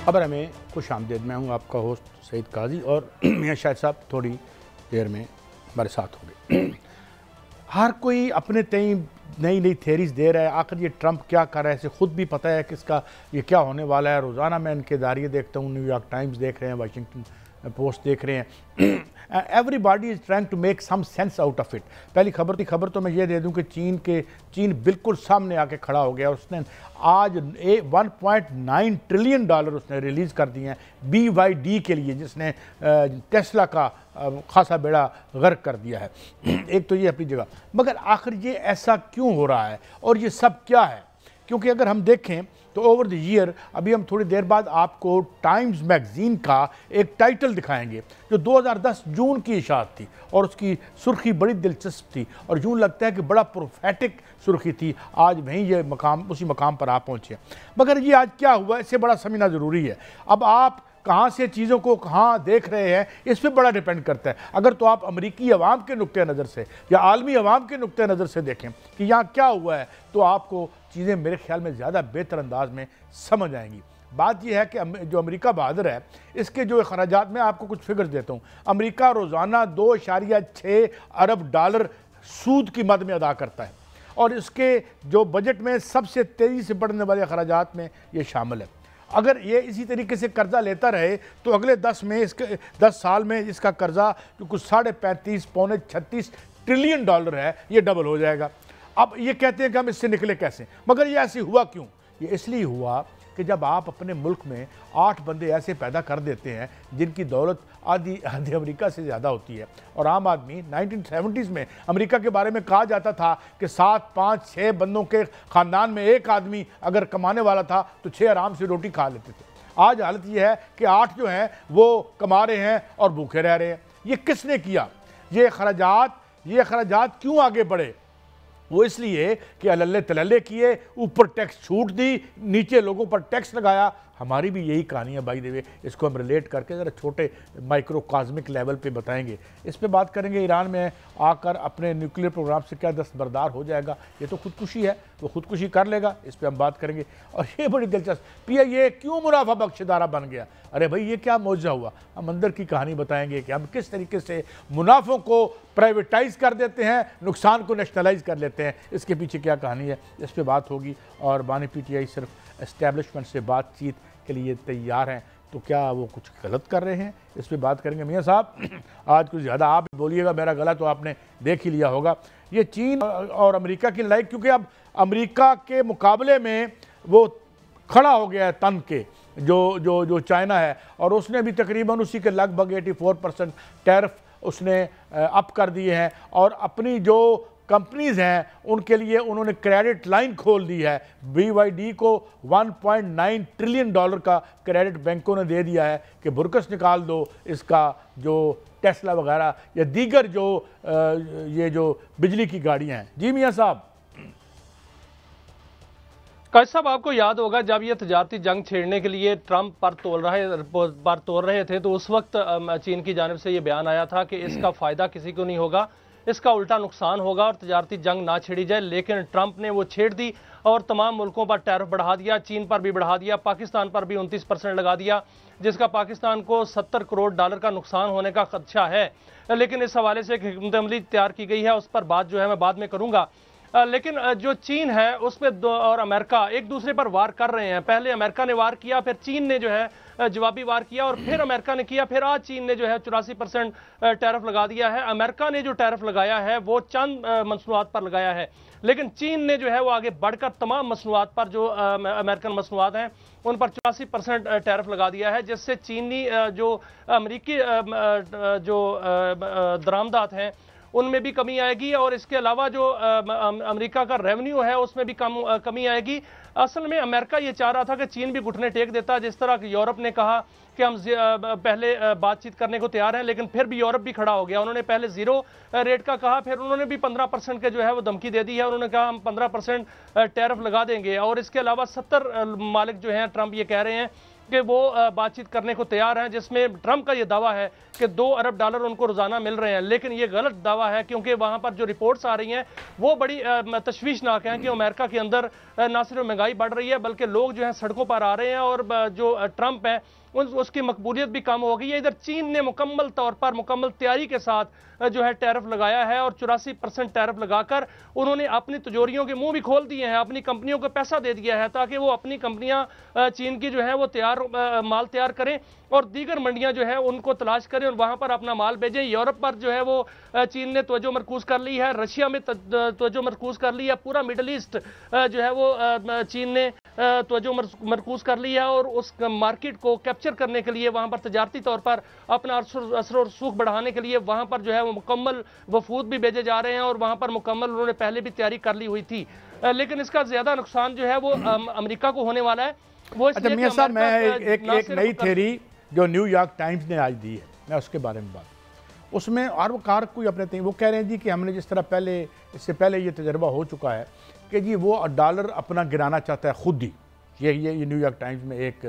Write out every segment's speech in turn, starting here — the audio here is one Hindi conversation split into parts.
खबर में खुश आमदीद। मैं हूँ आपका होस्ट सईद काजी और मियां शाहिद साहब थोड़ी देर में हमारे साथ होंगे। हर कोई अपने तय नई नई थेरीज दे रहा है। आखिर ये ट्रंप क्या कर रहा है, इसे खुद भी पता है कि इसका ये क्या होने वाला है। रोज़ाना मैं इनके दारिए देखता हूँ, न्यूयॉर्क टाइम्स देख रहे हैं, वाशिंगटन पोस्ट देख रहे हैं। Everybody is trying to make some sense out of it. पहली खबर तो मैं ये दे दूं कि चीन बिल्कुल सामने आके खड़ा हो गया। उसने आज 1.9 ट्रिलियन डॉलर उसने रिलीज़ कर दिए हैं BYD के लिए, जिसने टेस्ला का खासा बेड़ा गर्क कर दिया है। एक तो ये अपनी जगह, मगर आखिर ये ऐसा क्यों हो रहा है और ये सब क्या है? क्योंकि अगर हम देखें तो ओवर द ईयर, अभी हम थोड़ी देर बाद आपको टाइम्स मैगजीन का एक टाइटल दिखाएंगे जो 2010 जून की इशाअत थी और उसकी सुर्खी बड़ी दिलचस्प थी और यूँ लगता है कि बड़ा प्रोफेटिक सुर्खी थी। आज वहीं ये मकाम उसी मकाम पर आप पहुँचे, मगर ये आज क्या हुआ इससे बड़ा समझना ज़रूरी है। अब आप कहाँ से चीज़ों को कहाँ देख रहे हैं इस पर बड़ा डिपेंड करता है। अगर तो आप अमेरिकी अवाम के नुक्ते नज़र से या आलमी अवाम के नुक्ते नज़र से देखें कि यहाँ क्या हुआ है, तो आपको चीज़ें मेरे ख्याल में ज़्यादा बेहतर अंदाज में समझ आएंगी। बात यह है कि जो अमेरिका बहादुर है, इसके जो अखराजात में आपको कुछ फिगर्स देता हूँ। अमेरिका रोज़ाना 2.6 अरब डॉलर सूद की मद में अदा करता है और इसके जो बजट में सबसे तेज़ी से बढ़ने वाले अखराजात में ये शामिल है। अगर ये इसी तरीके से कर्जा लेता रहे तो अगले 10 साल में इसका कर्जा जो कुछ 35.5 पौने 36 ट्रिलियन डॉलर है, ये डबल हो जाएगा। अब ये कहते हैं कि हम इससे निकले कैसे, मगर ये ऐसे हुआ क्यों? ये इसलिए हुआ कि जब आप अपने मुल्क में 8 बंदे ऐसे पैदा कर देते हैं जिनकी दौलत आधी अमेरिका से ज़्यादा होती है। और आम आदमी 1970s में अमेरिका के बारे में कहा जाता था कि 7, 5, 6 बंदों के ख़ानदान में एक आदमी अगर कमाने वाला था तो 6 आराम से रोटी खा लेते थे। आज हालत ये है कि 8 जो हैं वो कमा रहे हैं और भूखे रह रहे हैं। ये किसने किया? ये अखराजात क्यों आगे बढ़े? वो इसलिए कि अल्ले तलल्ले किए, ऊपर टैक्स छूट दी, नीचे लोगों पर टैक्स लगाया। हमारी भी यही कहानी है बाय द वे। इसको हम रिलेट करके ज़रा छोटे माइक्रोकॉस्मिक लेवल पे बताएंगे। इस पे बात करेंगे ईरान में आकर अपने न्यूक्लियर प्रोग्राम से क्या दस्तबरदार हो जाएगा। ये तो खुदकुशी है, वो खुदकुशी कर लेगा, इस पर हम बात करेंगे। और ये बड़ी दिलचस्प PIA क्यों मुनाफा बख्शदारा बन गया? अरे भाई ये क्या मौजूदा हुआ? हम अंदर की कहानी बताएंगे कि हम किस तरीके से मुनाफों को प्राइवेटाइज कर देते हैं, नुकसान को नेशनलाइज कर लेते हैं। इसके पीछे क्या कहानी है, इस पर बात होगी। और बानी PTI सिर्फ एस्टेब्लिशमेंट से बातचीत के लिए तैयार हैं, तो क्या वो कुछ गलत कर रहे हैं? इस पर बात करेंगे। मियाँ साहब आज कुछ ज़्यादा आप बोलिएगा, मेरा गला तो आपने देख ही लिया होगा। ये चीन और अमेरिका की लड़ाई, क्योंकि अब अमेरिका के मुकाबले में वो खड़ा हो गया है तन के जो चाइना है, और उसने भी तकरीबन उसी के लगभग 84% टैरिफ उसने अप कर दिए हैं। और अपनी जो कंपनीज हैं उनके लिए उन्होंने क्रेडिट लाइन खोल दी है। BYD को 1.9 ट्रिलियन डॉलर का क्रेडिट बैंकों ने दे दिया है कि बुरकस निकाल दो इसका, जो टेस्ला वगैरह या दीगर ये जो बिजली की गाड़ियां हैं। जी मियाँ साहब। काजी साहब, आपको याद होगा जब ये तजारती जंग छेड़ने के लिए ट्रंप पर तोल रहे थे, तो उस वक्त चीन की जानिब से ये बयान आया था कि इसका फायदा किसी को नहीं होगा, इसका उल्टा नुकसान होगा और तजारती जंग ना छेड़ी जाए। लेकिन ट्रंप ने वो छेड़ दी और तमाम मुल्कों पर टैरिफ बढ़ा दिया, चीन पर भी बढ़ा दिया, पाकिस्तान पर भी 29% लगा दिया, जिसका पाकिस्तान को 70 करोड़ डॉलर का नुकसान होने का खदशा है। लेकिन इस हवाले से एक हिकमत अमली तैयार की गई है, उस पर बात जो है मैं बाद में करूंगा। लेकिन जो चीन है उसमें और अमेरिका एक दूसरे पर वार कर रहे हैं। पहले अमेरिका ने वार किया, फिर चीन ने जो है जवाबी वार किया, और फिर अमेरिका ने किया, फिर आज चीन ने जो है 84% टैरिफ लगा दिया है। अमेरिका ने जो टैरिफ लगाया है वो चंद मसनूआत पर लगाया है, लेकिन चीन ने जो है वो आगे बढ़कर तमाम मसनूआत पर, जो अमेरिकन मसनूआत हैं उन पर 84% टैरिफ लगा दिया है, जिससे चीनी जो अमरीकी जो दरामदात हैं उनमें भी कमी आएगी, और इसके अलावा जो अमेरिका का रेवेन्यू है उसमें भी कमी आएगी। असल में अमेरिका ये चाह रहा था कि चीन भी घुटने टेक देता, जिस तरह कि यूरोप ने कहा कि हम पहले बातचीत करने को तैयार हैं, लेकिन फिर भी यूरोप भी खड़ा हो गया। उन्होंने पहले 0 रेट का कहा, फिर उन्होंने भी 15% के जो है वो धमकी दे दी है। उन्होंने कहा हम 15% टैरिफ लगा देंगे। और इसके अलावा 70 मालिक जो हैं, ट्रंप ये कह रहे हैं कि वो बातचीत करने को तैयार हैं, जिसमें ट्रंप का ये दावा है कि $2 अरब उनको रोजाना मिल रहे हैं। लेकिन ये गलत दावा है, क्योंकि वहां पर जो रिपोर्ट्स आ रही हैं वो बड़ी तशवीशनाक हैं कि अमेरिका के अंदर ना सिर्फ महंगाई बढ़ रही है बल्कि लोग जो है सड़कों पर आ रहे हैं, और जो ट्रंप है उसकी मकबूलियत भी कम हो गई है। इधर चीन ने मुकम्मल तौर पर मुकम्मल तैयारी के साथ जो है टैरिफ लगाया है, और 84% टैरिफ लगाकर उन्होंने अपनी तिजोरियों के मुंह भी खोल दिए हैं, अपनी कंपनियों को पैसा दे दिया है ताकि वो अपनी कंपनियां चीन की जो है वो माल तैयार करें और दीगर मंडियां जो है उनको तलाश करें और वहां पर अपना माल भेजें। यूरोप पर जो है वो चीन ने तवज्जो मरकूज कर ली है, रशिया में तवज्जो मरकूज कर ली है, पूरा मिडल ईस्ट जो है वो चीन ने तवज्जो मरकूज कर ली है, और उस मार्केट को कैप्चर करने के लिए वहां पर तजारती तौर पर अपना असर और सूख बढ़ाने के लिए वहां पर जो है वो मुकम्मल वफूद भी भेजे जा रहे हैं, और वहां पर मुकम्मल उन्होंने पहले भी तैयारी कर ली हुई थी। लेकिन इसका ज्यादा नुकसान जो है वो अमेरिका को होने वाला है। वो अच्छा मियां साहब, मैं एक नई थ्योरी जो न्यूयॉर्क टाइम्स ने आज दी है, मैं उसके बारे में बात, उसमें और वो कोई अपने वो कह रहे हैं जी कि हमने जिस तरह इससे पहले ये तजर्बा हो चुका है कि जी वो डॉलर अपना गिराना चाहता है खुद ही। ये न्यूयॉर्क टाइम्स में एक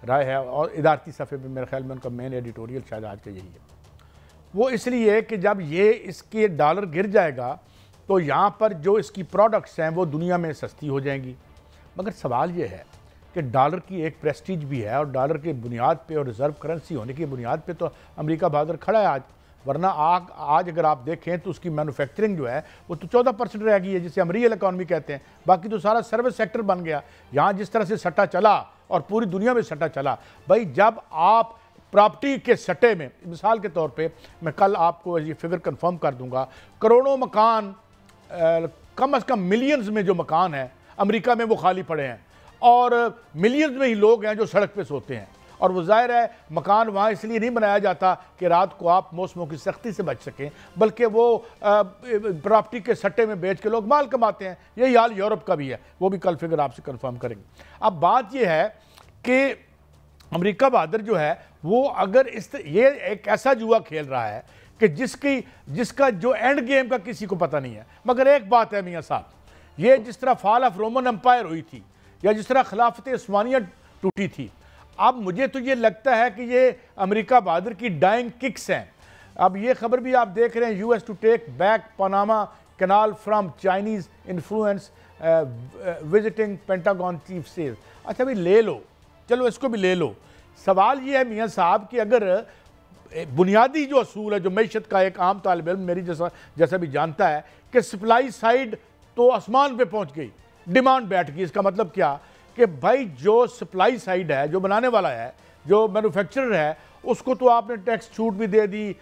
राय है, और इदारती सफ़े पे मेरे ख्याल में उनका मेन एडिटोरियल शायद आज का यही है। वो इसलिए कि जब ये इसके डॉलर गिर जाएगा तो यहाँ पर जो इसकी प्रोडक्ट्स हैं वो दुनिया में सस्ती हो जाएंगी। मगर सवाल ये है कि डॉलर की एक प्रेस्टीज भी है, और डॉलर की बुनियाद पे और रिज़र्व करेंसी होने की बुनियाद पे तो अमेरिका बहादुर खड़ा है आज। वरना आज अगर आप देखें तो उसकी मैन्युफैक्चरिंग जो है वो तो 14% रह गई है, जिसे हम रियल इकॉनमी कहते हैं। बाकी तो सारा सर्विस सेक्टर बन गया। यहाँ जिस तरह से सट्टा चला और पूरी दुनिया में सट्टा चला, भाई जब आप प्रॉपर्टी के सट्टे में, मिसाल के तौर पे मैं कल आपको ये फिगर कंफर्म कर दूंगा, करोड़ों मकान, कम से कम मिलियंस में जो मकान हैं अमेरिका में वो खाली पड़े हैं, और मिलियंस में ही लोग हैं जो सड़क पे सोते हैं। और वो जाहिर है मकान वहाँ इसलिए नहीं बनाया जाता कि रात को आप मौसमों की सख्ती से बच सकें, बल्कि वो प्रॉपर्टी के सट्टे में बेच के लोग माल कमाते हैं। यही हाल यूरोप का भी है, वो भी कल फिगर आपसे कंफर्म करेंगे। अब बात ये है कि अमेरिका बहादुर जो है वो अगर ये एक ऐसा जुआ खेल रहा है कि जिसका जो एंड गेम का किसी को पता नहीं है। मगर एक बात है मियाँ साहब, ये जिस तरह फॉल ऑफ रोमन एम्पायर हुई थी या जिस तरह खिलाफत उस्मानिया टूटी थी, अब मुझे तो ये लगता है कि ये अमेरिका बहादुर की डाइंग किक्स हैं। अब ये खबर भी आप देख रहे हैं, US to take back Panama canal from Chinese influence visiting Pentagon chief says. अच्छा भाई ले लो, चलो इसको भी ले लो। सवाल ये है मियाँ साहब कि अगर बुनियादी जो असूल है, जो मैशत का एक आम तालिब इल्म मेरी जैसा भी जानता है कि सप्लाई साइड तो आसमान पे पहुंच गई, डिमांड बैठ गई। इसका मतलब क्या कि भाई जो सप्लाई साइड है, जो बनाने वाला है, जो मैन्युफैक्चरर है, उसको तो आपने टैक्स छूट भी दे दी,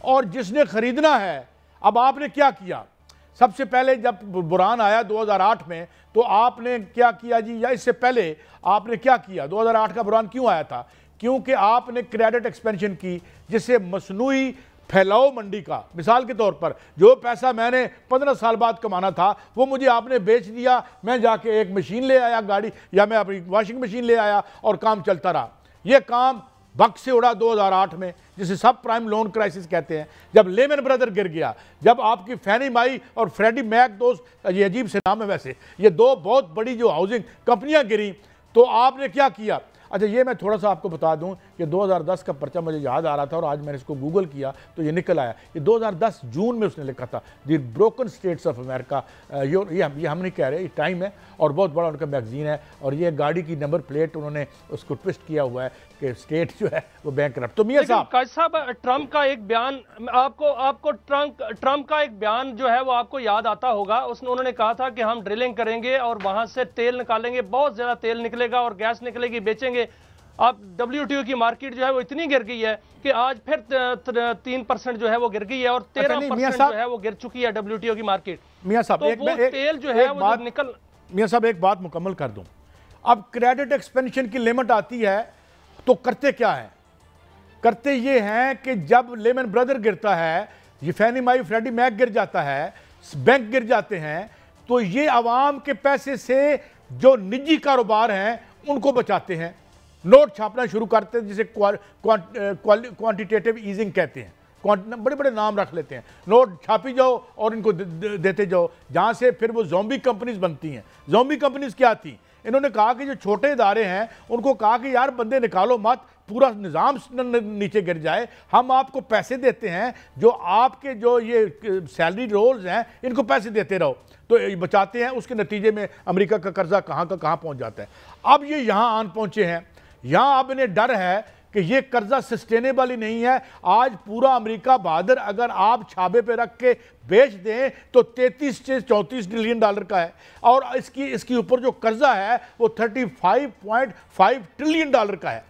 और जिसने खरीदना है, अब आपने क्या किया? सबसे पहले जब बुरान आया 2008 में तो आपने क्या किया जी, या इससे पहले आपने क्या किया? 2008 का बुरान क्यों आया था? क्योंकि आपने क्रेडिट एक्सपेंशन की, जिससे मसनूई फैलाओ मंडी का, मिसाल के तौर पर जो पैसा मैंने 15 साल बाद कमाना था वो मुझे आपने बेच दिया। मैं जाके एक मशीन ले आया, गाड़ी, या मैं अपनी वॉशिंग मशीन ले आया और काम चलता रहा। ये काम वक्त से उड़ा 2008 में, जिसे सब प्राइम लोन क्राइसिस कहते हैं, जब लेमन ब्रदर गिर गया, जब आपकी फैनी माई और फ्रेडी मैक, दोस्त, ये अजीब से नाम है वैसे, ये दो बहुत बड़ी जो हाउसिंग कंपनियां गिरी, तो आपने क्या किया? अच्छा ये मैं थोड़ा सा आपको बता दूं कि 2010 का पर्चा मुझे याद आ रहा था और आज मैंने इसको गूगल किया तो ये निकल आया। ये 2010 जून में उसने लिखा था, the broken states of America. ये हम नहीं कह रहे, ये टाइम है और बहुत बड़ा उनका मैगजीन है, और ये गाड़ी की नंबर प्लेट उन्होंने उसको ट्विस्ट किया हुआ है कि स्टेट जो है वो बैंकरप्ट। तो मियां साहब ट्रंप का एक बयान, आपको ट्रंप का एक बयान जो है वो आपको याद आता होगा। उन्होंने कहा था कि हम ड्रिलिंग करेंगे और वहां से तेल निकालेंगे, बहुत ज्यादा तेल निकलेगा और गैस निकलेगी, बेचेंगे। अब WTO की मार्केट जो है वो इतनी गिर गई है कि आज फिर 3% जो है वो गिर गई है, और 13% जो है वो गिर चुकी है WTO की मार्केट। मियां साहब तो तेल जो है वो निकल, मियां साहब एक बात मुकम्मल कर दूं। अब क्रेडिट एक्सपेंशन की लिमिट आती है तो करते क्या है? करते ये हैं कि जब लेमन ब्रदर गिरता है, ये फैनी माई फ्रेडी मैक गिर जाता है, बैंक गिर जाते हैं, तो ये आवाम के पैसे से जो निजी कारोबार हैं उनको बचाते हैं, नोट छापना शुरू करते हैं, जिसे क्वांटिटेटिव ईजिंग कहते हैं। बड़े बड़े नाम रख लेते हैं, नोट छापी जाओ और इनको देते जाओ, जहां से फिर वो ज़ॉम्बी कंपनीज बनती हैं। ज़ॉम्बी कंपनीज क्या थी? इन्होंने कहा कि जो छोटे इदारे हैं उनको कहा कि यार बंदे निकालो मत, पूरा निज़ाम नीचे गिर जाए, हम आपको पैसे देते हैं, जो आपके जो ये सैलरी रोल्स हैं इनको पैसे देते रहो, तो ये बचाते हैं। उसके नतीजे में अमेरिका का कर्जा कहाँ का कहाँ पहुँच जाता है। अब ये यहाँ आन पहुँचे हैं, यहाँ अब इन्हें डर है कि ये कर्जा सस्टेनेबल ही नहीं है। आज पूरा अमेरिका बहादुर अगर आप छाबे पे रख के बेच दें तो 33 से 34 ट्रिलियन डॉलर का है, और इसकी ऊपर जो कर्जा है वो 35.5 ट्रिलियन डॉलर का है।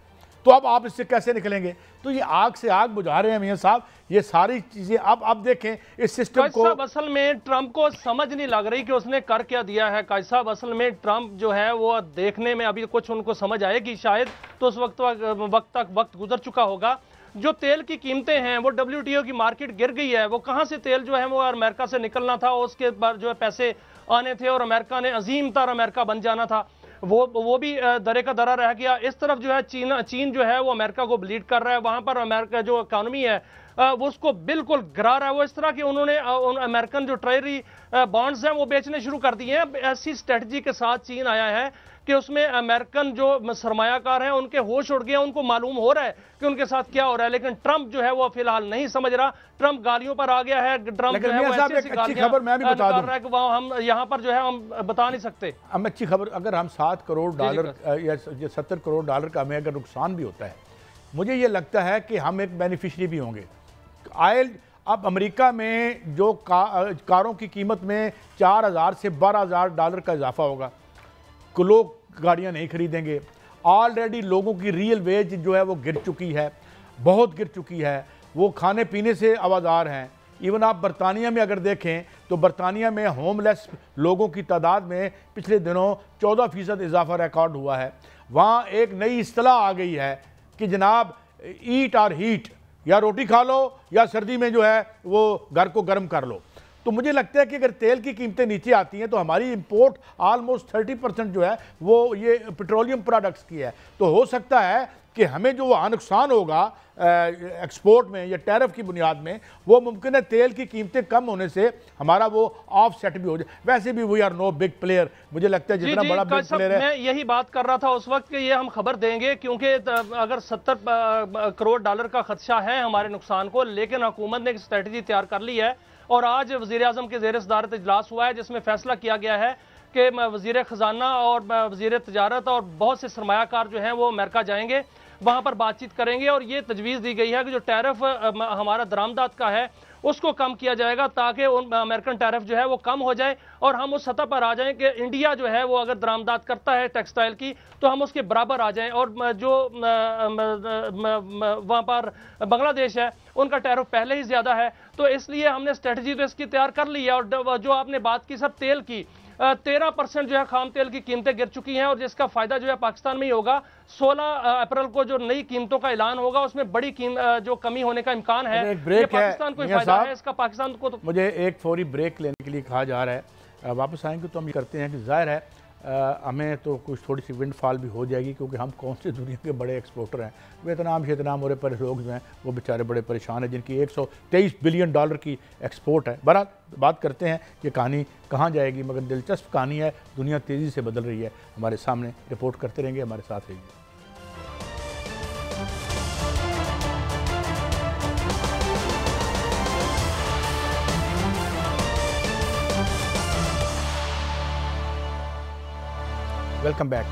तो अब आप इससे कैसे निकलेंगे? तो ये आग से आग बुझा रहे हैं मियां साहब, ये सारी चीजें। अब देखें इस सिस्टम को। असल में ट्रंप को समझ नहीं लग रही कि उसने कर क्या दिया है। काजी साहब, असल में ट्रंप जो है वो देखने में अभी कुछ उनको समझ आएगी शायद, तो उस वक्त गुजर चुका होगा। जो तेल की कीमतें हैं वो WTO की मार्केट गिर गई है, वो कहां से तेल जो है वो अमेरिका से निकलना था, उसके बाद जो है पैसे आने थे और अमेरिका ने अजीम तर अमेरिका बन जाना था, वो भी दरे का दरा रह गया। इस तरफ जो है चीन जो है वो अमेरिका को ब्लीड कर रहा है, वहां पर अमेरिका जो इकॉनमी है वो उसको बिल्कुल गिरा रहा है। वो इस तरह के उन्होंने अमेरिकन जो ट्रेजरी बॉन्ड्स हैं वो बेचने शुरू कर दिए हैं। ऐसी स्ट्रेटजी के साथ चीन आया है कि उसमें अमेरिकन जो सरमायाकार हैं उनके होश उड़ गए, उनको मालूम हो रहा है कि उनके साथ क्या हो रहा है, लेकिन ट्रंप जो है वो फिलहाल नहीं समझ रहा। ट्रंप गालियों पर आ गया है। ट्रंप जो है वो ऐसी खबर मैं भी बता दूं, कि वहां हम यहाँ पर जो है हम बता नहीं सकते। हम अच्छी खबर, अगर हम 7 करोड़ डॉलर या 70 करोड़ डॉलर का हमें अगर नुकसान भी होता है, मुझे ये लगता है कि हम एक बेनिफिशरी भी होंगे। आयल अब अमेरिका में जो कारों की कीमत में 4,000 से 12,000 डॉलर का इजाफा होगा, लोग गाड़ियां नहीं खरीदेंगे। ऑलरेडी लोगों की रियल वेज जो है वो गिर चुकी है, बहुत गिर चुकी है, वो खाने पीने से आवाज़ार हैं। इवन आप बरतानिया में अगर देखें तो बरतानिया में होमलेस लोगों की तादाद में पिछले दिनों 14% इजाफा रिकॉर्ड हुआ है। वहाँ एक नई इस्तिलाह आ गई है कि जनाब ईट और हीट, या रोटी खा लो या सर्दी में जो है वो घर को गर्म कर लो। तो मुझे लगता है कि अगर तेल की कीमतें नीचे आती हैं तो हमारी इंपोर्ट ऑलमोस्ट 30% जो है वो ये पेट्रोलियम प्रोडक्ट्स की है। तो हो सकता है कि हमें जो नुकसान होगा एक्सपोर्ट में या टैरिफ की बुनियाद में, वो मुमकिन है तेल की कीमतें कम होने से हमारा वो ऑफ सेट भी हो जाए। वैसे भी we are no big player, मुझे लगता है जितना बड़ा बिग प्लेयर है। मैं यही बात कर रहा था उस वक्त कि ये हम खबर देंगे, क्योंकि अगर 70 करोड़ डॉलर का खदशा है हमारे नुकसान को, लेकिन हुकूमत ने एक स्ट्रेटजी तैयार कर ली है। और आज वज़ीर आज़म के ज़ेर सदारत इजलास हुआ है जिसमें फैसला किया गया है कि वज़ीर ख़जाना और वज़ीर तजारत और बहुत से सरमायाकार जो हैं वो अमेरिका जाएंगे, वहाँ पर बातचीत करेंगे। और ये तजवीज़ दी गई है कि जो टैरिफ हमारा दरामदात का है उसको कम किया जाएगा, ताकि उन अमेरिकन टैरिफ जो है वो कम हो जाए और हम उस सतह पर आ जाएं कि इंडिया जो है वो अगर दरामदात करता है टेक्सटाइल की तो हम उसके बराबर आ जाएं। और जो वहाँ पर बांग्लादेश है उनका टैरिफ पहले ही ज़्यादा है, तो इसलिए हमने स्ट्रेटजी तो इसकी तैयार कर ली है। और जो आपने बात की सब तेल की, 13% जो है खाम तेल की कीमतें गिर चुकी हैं और जिसका फायदा जो है पाकिस्तान में ही होगा। 16 अप्रैल को जो नई कीमतों का ऐलान होगा उसमें बड़ी जो कमी होने का इम्कान है। एक ब्रेक पाकिस्तान को फायदा है इसका, पाकिस्तान को तो। मुझे एक फौरी ब्रेक लेने के लिए कहा जा रहा है, वापस आएंगे तो हम ये करते हैं कि जाहिर है हमें तो कुछ थोड़ी सी विंडफॉल भी हो जाएगी, क्योंकि हम कौन से दुनिया के बड़े एक्सपोर्टर हैं। वियतनाम शेतनाम और पर लोग जो हैं वो बेचारे बड़े परेशान हैं, जिनकी 123 बिलियन डॉलर की एक्सपोर्ट है। बहरहाल बात करते हैं कि कहानी कहाँ जाएगी, मगर दिलचस्प कहानी है, दुनिया तेज़ी से बदल रही है। हमारे सामने रिपोर्ट करते रहेंगे, हमारे साथ रहिए। Welcome back.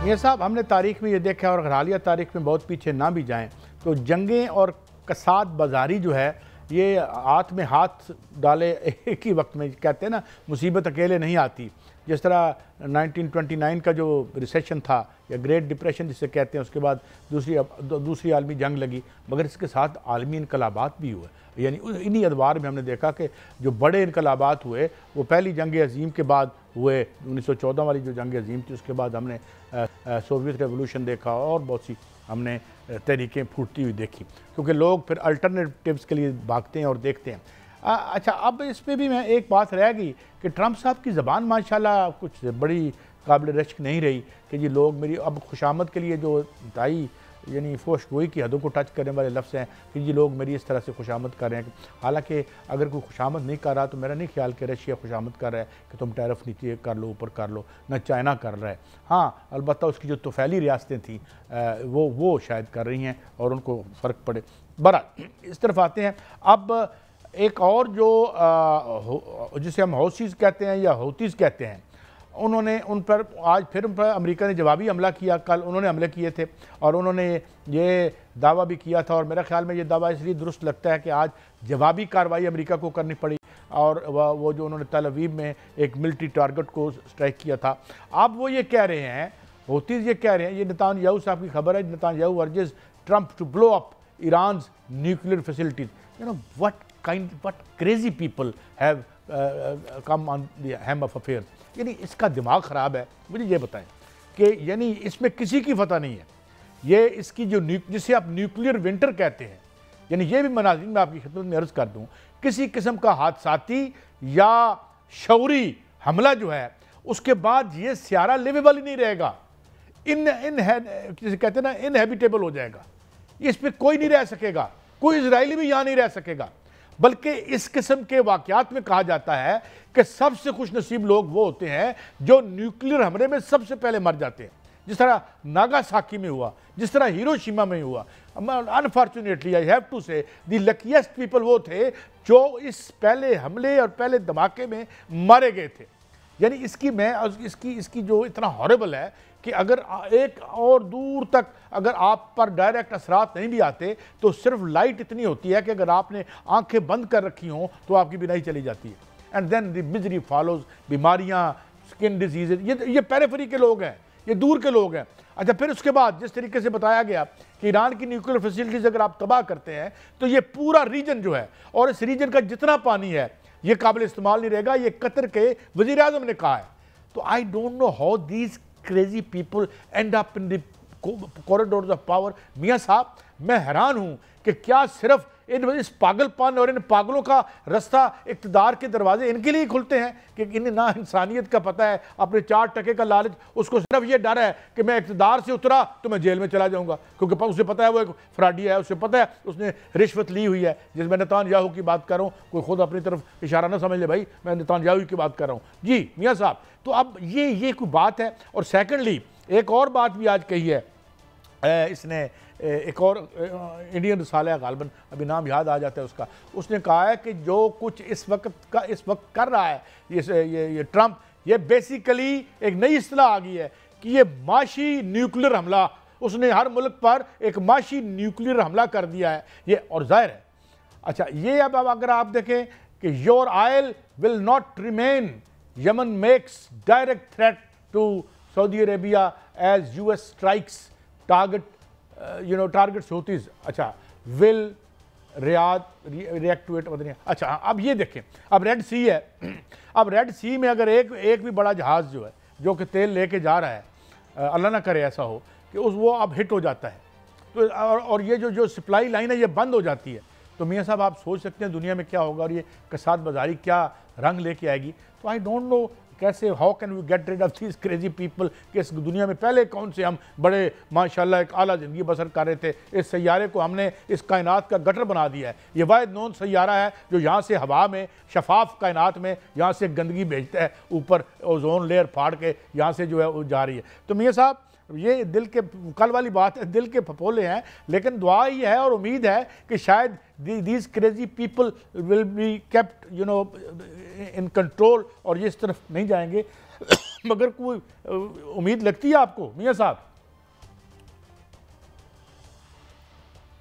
मियां साहब, हमने तारीख में ये देखा है, और अगर हालिया तारीख में बहुत पीछे ना भी जाएं तो जंगें और कसाद बाजारी जो है ये हाथ में हाथ डाले एक ही वक्त में, कहते हैं ना मुसीबत अकेले नहीं आती। जिस तरह 1929 का जो रिसेशन था या ग्रेट डिप्रेशन जिसे कहते हैं, उसके बाद दूसरी आलमी जंग लगी, मगर इसके साथ आलमी इनकलाबात भी हुए। यानी इन्हीं अदवार में हमने देखा कि जो बड़े इनकलाबात हुए वो पहली जंग अजीम के बाद हुए, 1914 वाली जो जंग अजीम थी, उसके बाद हमने सोवियत रेवोल्यूशन देखा और बहुत सी हमने तहरीकें फूटती हुई देखी, क्योंकि लोग फिर अल्टरनेटिव्स के लिए भागते हैं और देखते हैं। अच्छा, अब इस पर भी मैं एक बात रह गई कि ट्रंप साहब की ज़बान माशाल्लाह कुछ बड़ी काबिल रश्क नहीं रही कि जी लोग मेरी अब खुशामद के लिए जो इंतहाई यानी फोशगोई की हदों को टच करने वाले लफ्ज़ हैं कि ये लोग मेरी इस तरह से खुशामद कर रहे हैं। हालांकि अगर कोई खुशामद नहीं कर रहा तो मेरा नहीं ख्याल कि रशिया खुशामद कर रहा है कि तुम टैरिफ नीचे कर लो, ऊपर कर लो, न चाइना कर रहा है। हाँ, अलबत्ता उसकी जो तोफैली रियासतें थी वो शायद कर रही हैं और उनको फ़र्क पड़े। बहरहाल इस तरफ आते हैं। अब एक और जो जिसे हम हौसीज़ कहते हैं या हौतीज़ कहते हैं, उन्होंने उन पर आज फिर उन पर अमेरिका ने जवाबी हमला किया। कल उन्होंने हमले किए थे और उन्होंने ये दावा भी किया था, और मेरा ख्याल में ये दावा इसलिए दुरुस्त लगता है कि आज जवाबी कार्रवाई अमेरिका को करनी पड़ी, और वो जो उन्होंने तल अवीव में एक मिलिट्री टारगेट को स्ट्राइक किया था। अब वो ये कह रहे हैं, हौतीज़ ये कह रहे हैं, ये नेतान्याहू साहब की खबर है, Netanyahu urges Trump to blow up Iran's nuclear facilities. You know what crazy people have come on the hem of affairs। यानी इसका दिमाग ख़राब है। मुझे ये बताएं कि यानी इसमें किसी की फतह नहीं है। ये इसकी जो जिसे आप न्यूक्लियर विंटर कहते हैं, यानी ये भी मनाज़िर में आपकी खिदमत में अर्ज़ कर दूँ, किसी किस्म का हादसाती या शऊरी हमला जो है उसके बाद ये सियारा लिवेबल ही नहीं रहेगा, जिसे कहते हैं ना इनहेबिटेबल हो जाएगा। इस पर कोई नहीं रह सकेगा, कोई इजरायली भी यहाँ नहीं रह सकेगा। बल्कि इस किस्म के वाक़यात में कहा जाता है कि सबसे खुश नसीब लोग वो होते हैं जो न्यूक्लियर हमले में सबसे पहले मर जाते हैं, जिस तरह नागासाकी में हुआ, जिस तरह हिरोशिमा में हुआ। अनफॉर्चुनेटली आई हैव टू से द लकीएस्ट पीपल वो थे जो इस पहले हमले और पहले धमाके में मारे गए थे। यानी इसकी जो इतना हॉरेबल है कि अगर एक और दूर तक अगर आप पर डायरेक्ट असरात नहीं भी आते तो सिर्फ लाइट इतनी होती है कि अगर आपने आंखें बंद कर रखी हों तो आपकी बिनाई चली जाती है। And then the misery follows, बीमारियां, स्किन डिजीज़, ये पेरिफेरी के लोग हैं, ये दूर के लोग हैं। अच्छा, फिर उसके बाद जिस तरीके से बताया गया कि ईरान की न्यूक्लियर फैसिलिटीज़ अगर आप तबाह करते हैं तो ये पूरा रीजन जो है और इस रीजन का जितना पानी है ये काबिल इस्तेमाल नहीं रहेगा, ये कतर के वज़ीर आज़म ने कहा है। तो I don't know how these crazy people and up in the corridors of power. मियाँ साहब, मैं हैरान हूँ कि क्या सिर्फ इस पागलपन और इन पागलों का रास्ता इक़्तिदार के दरवाजे इनके लिए खुलते हैं कि इन्हें ना इंसानियत का पता है, अपने 4 टके का लालच, उसको सिर्फ ये डर है कि मैं इक़्तिदार से उतरा तो मैं जेल में चला जाऊंगा, क्योंकि उसे पता है वो एक फ्रॉडी है, उसे पता है उसने रिश्वत ली हुई है। जिसमें नेतान्याहू की बात कर रहा हूँ, कोई खुद अपनी तरफ इशारा ना समझ ले भाई, मैं नेतान्याहू की बात कर रहा हूँ। जी मियाँ साहब, तो अब ये कोई बात है। और सेकेंडली एक और बात भी आज कही है इसने, एक और इंडियन रसाला गालबन, अभी नाम याद आ जाता है उसका, उसने कहा है कि जो कुछ इस वक्त कर रहा है ये ट्रंप, ये बेसिकली एक नई इस्तिलाह आ गई है कि ये माशी न्यूक्लियर हमला, उसने हर मुल्क पर एक माशी न्यूक्लियर हमला कर दिया है ये, और जाहिर है। अच्छा, ये अब अगर आप देखें कि your oil will not remain, Yemen makes direct threat to Saudi Arabia as US strikes targets Houthis. अच्छा, will Riyadh react to it, अच्छा अब ये देखें, अब रेड सी है, अब रेड सी में अगर एक भी बड़ा जहाज़ जो है जो कि तेल लेके जा रहा है, अल्लाह ना करे ऐसा हो कि वो अब हिट हो जाता है, तो और ये जो सप्लाई लाइन है ये बंद हो जाती है, तो मियाँ साहब आप सोच सकते हैं दुनिया में क्या होगा और ये कसाद बाजारी क्या रंग लेके आएगी। तो आई डोंट नो कैसे, how can we get rid of these crazy people कि इस दुनिया में पहले कौन से हम बड़े माशाल्लाह एक आला ज़िंदगी बसर कर रहे थे, इस सैयारे को हमने इस कायनात का गटर बना दिया है। ये वाहिद नोन सैयारा है जो यहाँ से हवा में शफाफ कायनात में यहाँ से गंदगी भेजता है, ऊपर ओजोन लेयर फाड़ के यहाँ से जो है वो जा रही है। तो मियाँ साहब, ये दिल के कल वाली बात है, दिल के फपोले हैं, लेकिन दुआ ही है और उम्मीद है कि शायद these crazy people will be kept in control और ये इस तरफ नहीं जाएंगे। मगर कोई उम्मीद लगती है आपको मियाँ साहब?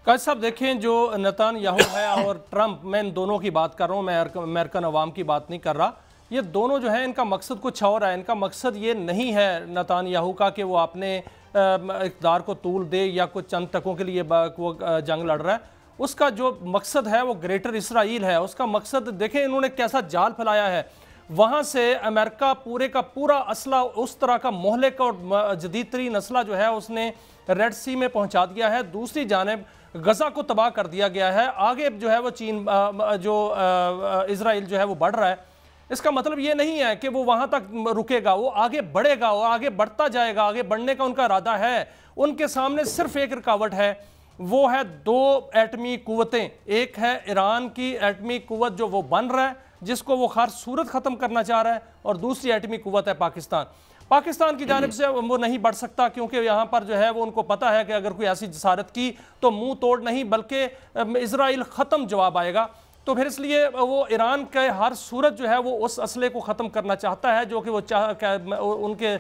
काजी साहब देखें, जो नेतान्याहू है और ट्रंप, मैं इन दोनों की बात कर रहा हूँ, मैं अमेरिकन अवाम की बात नहीं कर रहा। ये दोनों जो है इनका मकसद कुछ और है। इनका मकसद ये नहीं है नेतान्याहू का कि वो अपने इक़्तिदार को तूल दे या कुछ चंद तकों के लिए वो जंग लड़ रहा है। उसका जो मकसद है वो ग्रेटर इसराइल है। उसका मकसद देखें इन्होंने कैसा जाल फैलाया है, वहाँ से अमेरिका पूरे का पूरा असला, उस तरह का मोहलिक और जदीद तरीन असला जो है उसने रेड सी में पहुँचा दिया है। दूसरी जानिब गज़ा को तबाह कर दिया गया है। आगे जो है वो चीन जो इसराइल जो है वो बढ़ रहा है। इसका मतलब ये नहीं है कि वो वहां तक रुकेगा, वो आगे बढ़ेगा, वो आगे बढ़ता जाएगा, आगे बढ़ने का उनका इरादा है। उनके सामने सिर्फ एक रुकावट है, वो है 2 एटमी कुव्वतें। एक है ईरान की एटमी कुव्वत जो वो बन रहा है, जिसको वो हर सूरत ख़त्म करना चाह रहा है, और दूसरी एटमी कुव्वत है पाकिस्तान। पाकिस्तान की जानिब से वो नहीं बढ़ सकता, क्योंकि यहाँ पर जो है वो उनको पता है कि अगर कोई ऐसी जसारत की तो मुंह तोड़ नहीं बल्कि इजराइल ख़त्म जवाब आएगा। तो फिर इसलिए वो ईरान के हर सूरत जो है वो उस असले को ख़त्म करना चाहता है जो कि वो उनके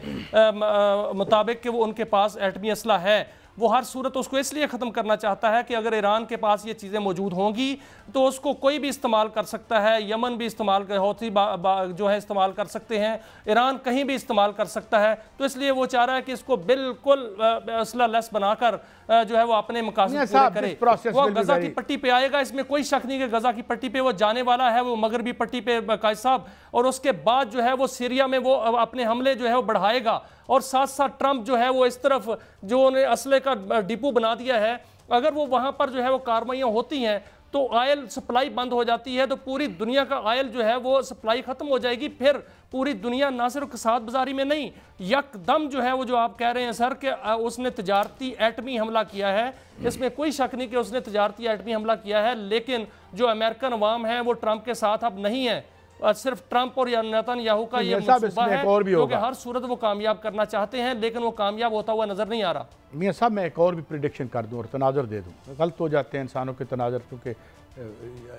मुताबिक कि वो उनके पास एटमी असला है। वो हर सूरत उसको इसलिए ख़त्म करना चाहता है कि अगर ईरान के पास ये चीज़ें मौजूद होंगी तो उसको कोई भी इस्तेमाल कर सकता है, यमन भी इस्तेमाल हौती जो है इस्तेमाल कर सकते हैं, ईरान कहीं भी इस्तेमाल कर सकता है। तो इसलिए वो चाह रहा है कि इसको बिल्कुल असला लेस बनाकर जो है वो अपने मकासद पूरे करे। वो गज़ा की पट्टी पे आएगा, इसमें कोई शक नहीं कि गज़ा की पट्टी पे वो जाने वाला है, वो मगरबी पट्टी पे कायद साहब। और उसके बाद जो है वो सीरिया में वो अपने हमले जो है वो बढ़ाएगा, और साथ साथ ट्रंप जो है वो इस तरफ जो उन्हें असले का डिपो बना दिया है, अगर वो वहाँ पर जो है वो कार्रवाइयाँ होती हैं तो ऑयल सप्लाई बंद हो जाती है, तो पूरी दुनिया का ऑयल जो है वो सप्लाई ख़त्म हो जाएगी। फिर पूरी दुनिया ना सिर्फ कसाद बाजारी में नहीं, यकदम जो है वो जो आप कह रहे हैं सर कि उसने तजारती एटमी हमला किया है, इसमें कोई शक नहीं कि उसने तजारती एटमी हमला किया है। लेकिन जो अमेरिकन अवाम है वो ट्रंप के साथ अब नहीं है, सिर्फ ट्रंप और नेतन्याहू का ये मंसूबा है, क्योंकि हर सूरत वो कामयाब करना चाहते हैं, लेकिन वो कामयाब होता हुआ नजर नहीं आ रहा। मियाँ साहब, मैं एक और भी प्रिडिक्शन कर दूँ और तनाज़र दे दूँ। गलत हो जाते हैं इंसानों के तनाज़र, क्योंकि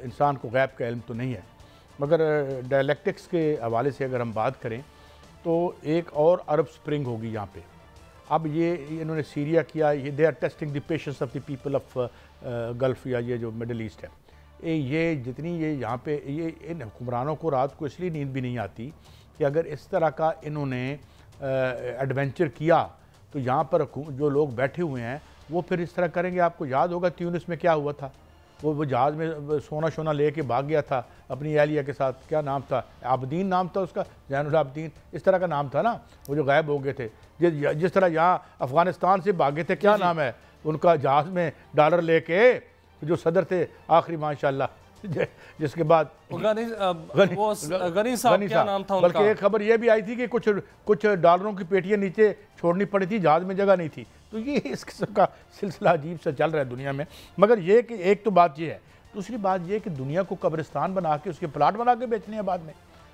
इंसान को गैब का इल्म तो नहीं है, मगर डायलेक्टिक्स के हवाले से अगर हम बात करें तो एक और अरब स्प्रिंग होगी यहाँ पे। अब ये इन्होंने सीरिया किया, ये they are testing the patience of the people of Gulf या ये जो मिडल ईस्ट है। ये जितनी ये यहाँ पे ये इन हुक्मरानों को रात को इसलिए नींद भी नहीं आती कि अगर इस तरह का इन्होंने एडवेंचर किया तो यहाँ पर जो लोग बैठे हुए हैं वो फिर इस तरह करेंगे। आपको याद होगा ट्यूनिस में क्या हुआ था, वो जहाज़ में सोना शोना ले के भाग गया था अपनी एहलिया के साथ, क्या नाम था, आबदीन नाम था उसका, जैनुल आबदीन इस तरह का नाम था ना, वो जो गायब हो गए थे। जिस तरह यहाँ अफ़गानिस्तान से भागे थे, क्या नाम है उनका, जहाज़ में डॉलर लेके जो सदर थे आखिरी माशाल्लाह, जिसके बाद गनी साहब क्या नाम था उनका। बल्कि एक खबर ये भी आई थी कि कुछ डॉलरों की पेटियां नीचे छोड़नी पड़ी थी, जहाज में जगह नहीं थी। तो ये इस किस्म का सिलसिला अजीब सा चल रहा है दुनिया में। मगर ये कि एक तो बात ये है, दूसरी बात ये कि दुनिया को कब्रिस्तान बना के उसके प्लाट बना के बेचने हैं बाद में।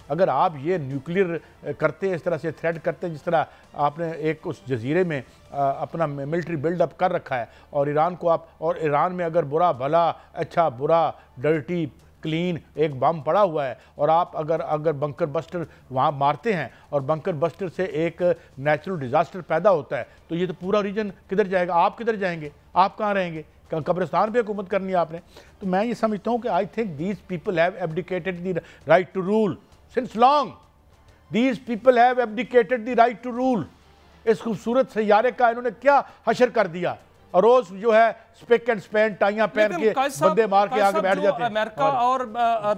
अगर आप ये न्यूक्लियर करते, इस तरह से थ्रेट करते, जिस तरह आपने एक उस जजीरे में अपना मिलिट्री बिल्डअप कर रखा है, और ईरान को आप, और ईरान में अगर बुरा भला, अच्छा बुरा, डर्टी क्लीन एक बम पड़ा हुआ है, और आप अगर बंकर बस्टर वहाँ मारते हैं और बंकर बस्टर से एक नेचुरल डिज़ास्टर पैदा होता है, तो ये तो पूरा रीजन किधर जाएगा, आप किधर जाएंगे, आप कहाँ रहेंगे, कब्रिस्तान पे हुकूमत करनी है आपने। तो मैं ये समझता हूँ कि I think these people have abdicated the right to rule since long. These people have abdicated the right to rule. इस खूबसूरत सैयारे का इन्होंने क्या हशर कर दिया, और रोज जो है स्पिक एंड स्पैन टाइयां पहन के बंदे मार के आगे बैठ जाते हैं। अमेरिका और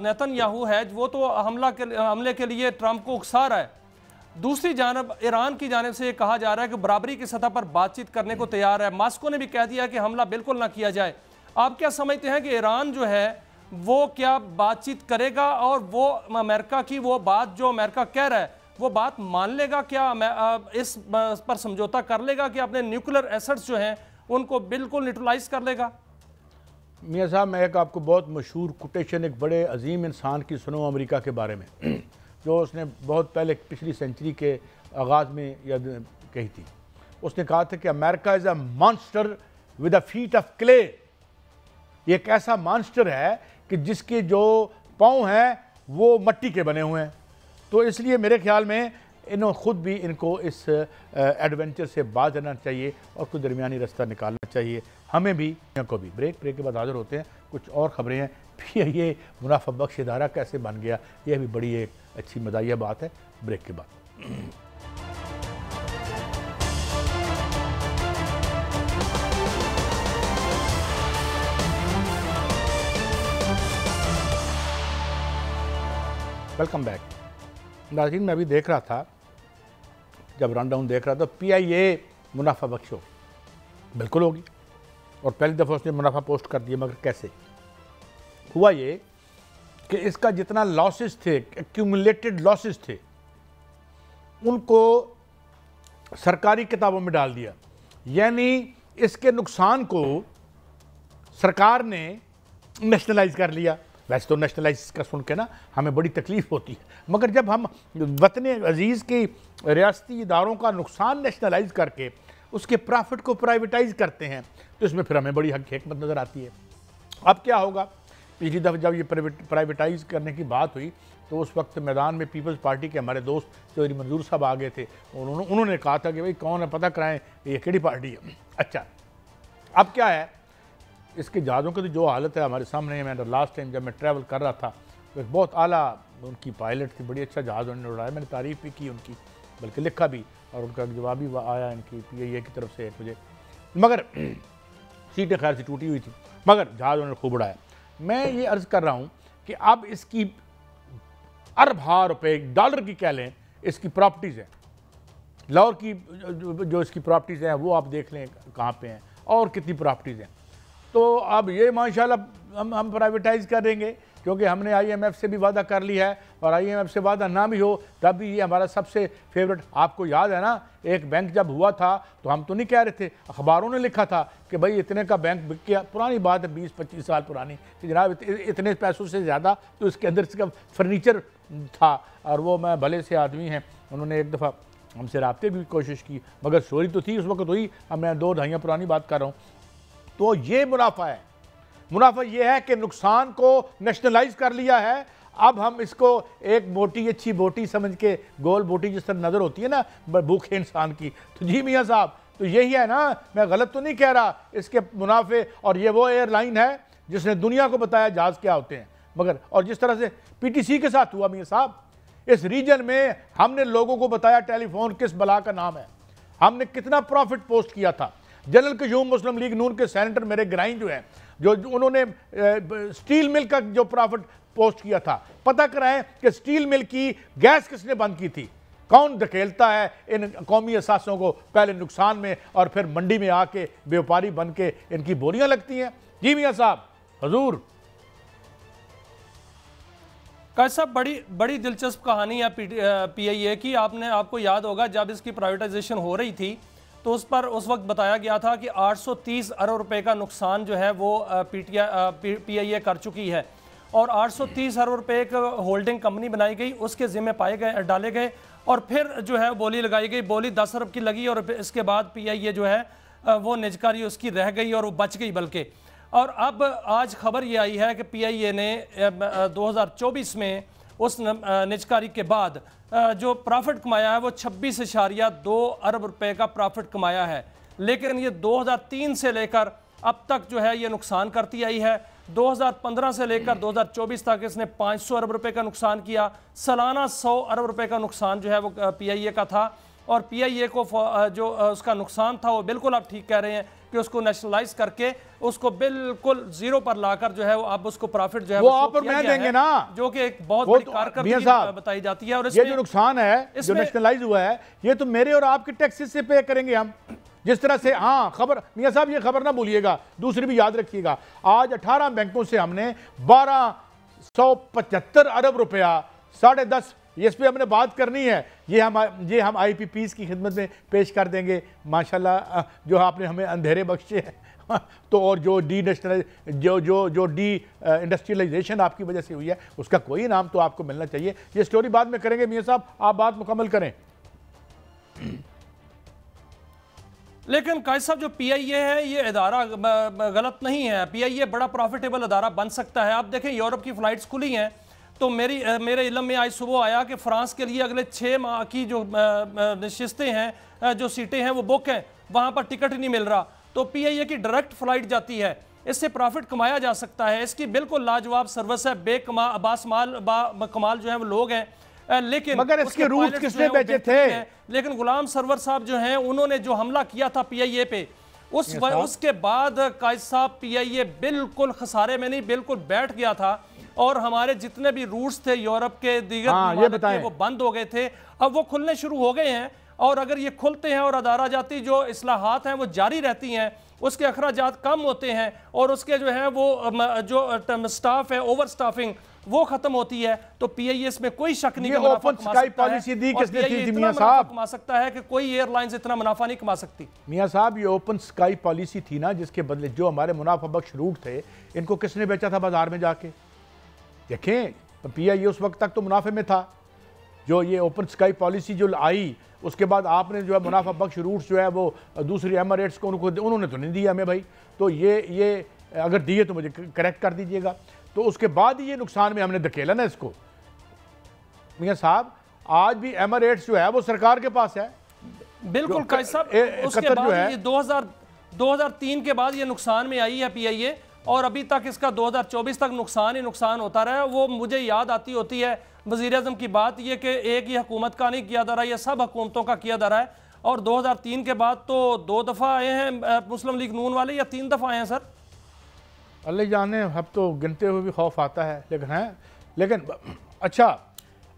नेतन्याहू है वो तो हमले के लिए ट्रंप को उकसा रहा है। दूसरी जानब ईरान की जानिब से ये कहा जा रहा है कि बराबरी की सतह पर बातचीत करने को तैयार है। मॉस्को ने भी कह दिया कि हमला बिल्कुल ना किया जाए। आप क्या समझते हैं कि ईरान जो है वो क्या बातचीत करेगा, और वो अमेरिका की वो बात जो अमेरिका कह रहा है वो बात मान लेगा, क्या इस पर समझौता कर लेगा कि अपने न्यूक्लियर एसेट्स जो हैं उनको बिल्कुल न्यूट्रलाइज कर लेगा? मियाँ साहब, मैं एक आपको बहुत मशहूर कोटेशन एक बड़े अजीम इंसान की सुनो अमेरिका के बारे में, जो उसने बहुत पहले पिछली सेंचुरी के आगाज़ में याद कही थी। उसने कहा था कि America is a monster with a feet of clay. ये एक ऐसा मॉन्स्टर है कि जिसके जो पाँव हैं वो मट्टी के बने हुए हैं। तो इसलिए मेरे ख्याल में इन्होंने ख़ुद भी इनको इस एडवेंचर से बाज आना चाहिए और कोई दरमियानी रास्ता निकालना चाहिए। हमें भी को भी ब्रेक के बाद हाज़िर होते हैं। कुछ और ख़बरें हैं, फिर ये मुनाफा बख्श इदारा कैसे बन गया, यह भी बड़ी एक अच्छी मज़ाहिया बात है। ब्रेक के बाद वेलकम बैक। नाज़रीन, मैं अभी देख रहा था, जब रन डाउन देख रहा था, PIA मुनाफा बख्श हो बिल्कुल होगी, और पहली दफ़ा उसने मुनाफा पोस्ट कर दिया। मगर कैसे हुआ ये कि इसका जितना लॉसेस थे, एक्यूमुलेटेड लॉसेस थे, उनको सरकारी किताबों में डाल दिया। यानी इसके नुकसान को सरकार ने नेशनलाइज कर लिया। वैसे तो नेशनलाइज का सुन के ना हमें बड़ी तकलीफ होती है, मगर जब हम वतन अजीज़ की रियासती इदारों का नुकसान नेशनलाइज करके उसके प्रॉफिट को प्राइवेटाइज करते हैं तो इसमें फिर हमें बड़ी हिकमत नज़र आती है। अब क्या होगा, पिछली दफ़ा जब ये प्राइवेटाइज करने की बात हुई तो उस वक्त मैदान में पीपल्स पार्टी के हमारे दोस्त चौधरी मंजूर साहब आ गए थे। उन्होंने कहा था कि भाई कौन है, पता कराएं ये केड़ी पार्टी है। अच्छा, अब क्या है, इसके जहाज़ों की तो जो हालत है हमारे सामने है। मैंने लास्ट टाइम जब मैं ट्रैवल कर रहा था तो एक बहुत आला उनकी पायलट थी, बड़ी अच्छा जहाज़ उन्होंने उड़ाया, मैंने तारीफ़ भी की उनकी, बल्कि लिखा भी, और उनका जवाब भी आया इनकी PIA की तरफ से 1 बजे। मगर सीटें खैर से टूटी हुई थी, मगर जहाज़ उन्होंने खूब उड़ाया। मैं ये अर्ज़ कर रहा हूँ कि अब इसकी अरबों रुपए, डॉलर की कह लें, इसकी प्रॉपर्टीज़ हैं। लाहौर की जो इसकी प्रॉपर्टीज़ हैं वो आप देख लें कहाँ पे हैं और कितनी प्रॉपर्टीज़ हैं। तो अब ये माशाल्लाह हम प्राइवेटाइज़ कर देंगे, क्योंकि हमने IMF से भी वादा कर लिया है, और IMF से वादा ना भी हो तब भी ये हमारा सबसे फेवरेट। आपको याद है ना, एक बैंक जब हुआ था तो हम तो नहीं कह रहे थे, अखबारों ने लिखा था कि भाई इतने का बैंक बिक गया। पुरानी बात है, 20-25 साल पुरानी, कि जनाब इतने पैसों से ज़्यादा तो इसके अंदर इसका फर्नीचर था। और वो मैं भले से आदमी हैं, उन्होंने एक दफ़ा हमसे रब्ते भी कोशिश की, मगर चोरी तो थी उस वक्त हुई। अब मैं 2 दहाइयाँ पुरानी बात कर रहा हूँ। तो ये मुनाफा है। मुनाफा ये है कि नुकसान को नेशनलाइज कर लिया है। अब हम इसको एक मोटी अच्छी बोटी समझ के, गोल बोटी जिस तरह नज़र होती है ना भूखे इंसान की, तो जी मियाँ साहब, तो यही है ना। मैं गलत तो नहीं कह रहा इसके मुनाफे। और ये वो एयरलाइन है जिसने दुनिया को बताया जहाज़ क्या होते हैं। मगर और जिस तरह से PTC के साथ हुआ मियाँ साहब, इस रीजन में हमने लोगों को बताया टेलीफोन किस बला का नाम है, हमने कितना प्रॉफिट पोस्ट किया था। जनरल कयूम मुस्लिम लीग नून के सेनेटर मेरे ग्राइन जो हैं, जो उन्होंने स्टील मिल का जो प्रॉफिट पोस्ट किया था, पता कराएं कि स्टील मिल की गैस किसने बंद की थी। कौन धकेलता है इन कौमी असासों को पहले नुकसान में और फिर मंडी में आके व्यापारी बन के इनकी बोरियां लगती हैं। जी मियाँ साहब, हजूर। कैसा बड़ी दिलचस्प कहानी है PIA की। आपको याद होगा जब इसकी प्राइवेटाइजेशन हो रही थी तो उस पर उस वक्त बताया गया था कि 830 अरब रुपए का नुकसान जो है वो PIA कर चुकी है, और 830 अरब रुपए एक होल्डिंग कंपनी बनाई गई, उसके जिम्मे डाले गए, और फिर जो है बोली लगाई गई। बोली 10 अरब की लगी, और इसके बाद PIA जो है वो निजकारी उसकी रह गई और वो बच गई बल्कि। और अब आज खबर ये आई है कि PIA ने 2024 में उस निजकारी के बाद जो प्रॉफिट कमाया है वो 26.2 अरब रुपए का प्रॉफिट कमाया है। लेकिन ये 2003 से लेकर अब तक जो है ये नुकसान करती आई है। 2015 से लेकर 2024 तक इसने 500 अरब रुपए का नुकसान किया। सालाना 100 अरब रुपए का नुकसान जो है वो PIA का था। और PIA को जो उसका नुकसान था वो बिल्कुल आप ठीक कह रहे हैं कि उसको नेशनलाइज करके उसको बिल्कुल जीरो पर लाकर जो है वो अब उसको प्रॉफिट जो है वो आप और मैं देंगे ना, जो कि एक बहुत बड़ी कारकर्दगी बताई जाती है। और ये जो नुकसान है जो नेशनलाइज हुआ है ये तो मेरे और आपके टैक्सेस से पे करेंगे हम। जिस तरह से, हाँ खबर मियाँ साहब ये खबर ना भूलिएगा, दूसरी भी याद रखिएगा। आज 18 बैंकों से हमने 1275 अरब रुपया 10.5 इस पे हमने बात करनी है। ये हम IPPs की खिदमत में पेश कर देंगे माशाल्लाह, जो आपने हमें अंधेरे बख्शे हैं। तो और जो डी इंडस्ट्रियलाइजेशन आपकी वजह से हुई है उसका कोई नाम तो आपको मिलना चाहिए। ये स्टोरी बाद में करेंगे मियाँ साहब, आप बात मुकम्मल करें। लेकिन कायद साहब जो PIA है ये इदारा गलत नहीं है। PIA बड़ा प्रॉफिटेबल इदारा बन सकता है। आप देखें यूरोप की फ़्लाइट्स खुली हैं तो मेरे इल्म में आज सुबह आया कि फ़्रांस के लिए अगले 6 माह की जो नशिस्तें हैं, जो सीटें हैं वो बुक हैं, वहाँ पर टिकट ही नहीं मिल रहा। तो PIA की डायरेक्ट फ़्लाइट जाती है, इससे प्रॉफिट कमाया जा सकता है। इसकी बिल्कुल लाजवाब सर्विस है, कमाल जो है वो लोग हैं। लेकिन मगर इसके रूल्स किसने बेचे थे? लेकिन गुलाम सरवर साहब जो हैं उन्होंने जो हमला किया था PIA पे, उसके बाद कायद साहब PIA बिल्कुल खसारे में नहीं, बिल्कुल बैठ गया था। और हमारे जितने भी रूट्स थे यूरोप के दीगर ममालिक वो बंद हो गए थे, अब वो खुलने शुरू हो गए हैं। और अगर ये खुलते हैं और अदारा जाती जो इस्लाहात हैं वो जारी रहती हैं उसके अखराजात कम होते हैं और उसके जो है वो जो स्टाफ है, ओवर स्टाफिंग वो खत्म होती है, तो पीआईए इसमें कोई शक नहीं कि मुनाफा कमा सकता है। पॉलिसी दी किसने थी इतना मियां मुनाफा साहब? कमा सकता है कि कोई एयरलाइंस इतना मुनाफा नहीं कमा सकती। मियां साहब, ये ओपन स्काई पॉलिसी थी ना, जिसके बदले जो हमारे मुनाफा बख्श रूट थे इनको किसने बेचा था बाजार में जाके? देखें, पीआईए उस वक्त तक तो मुनाफे में था। जो ये ओपन स्काई पॉलिसी जो आई, उसके बाद आपने जो है मुनाफा बख्श रूट्स जो है वो दूसरी एमिरेट्स को उन्होंने तो नहीं दिया हमें भाई। तो ये अगर दिए तो मुझे करेक्ट कर दीजिएगा। तो उसके बाद ये नुकसान में हमने धकेला ना इसको। मियां साहब, आज भी एमिरेट्स जो है वो सरकार के पास है। बिल्कुल कायद साहब, उसके बाद ये 2003 के बाद ये नुकसान में आई है पीआईए, और अभी तक इसका 2024 तक नुकसान ही नुकसान होता रहा है। वो मुझे याद आती होती है वज़ीर आज़म की बात, ये कि एक ही हुकूमत का नहीं किया जा रहा, ये सब हुकूमतों का किया जा रहा है। और 2003 के बाद तो 2 दफ़ा आए हैं मुस्लिम लीग नून वाले, या 3 दफ़ा आए हैं सर? अल्लाह जाने, अब तो गिनते हुए भी खौफ आता है। लेकिन अच्छा,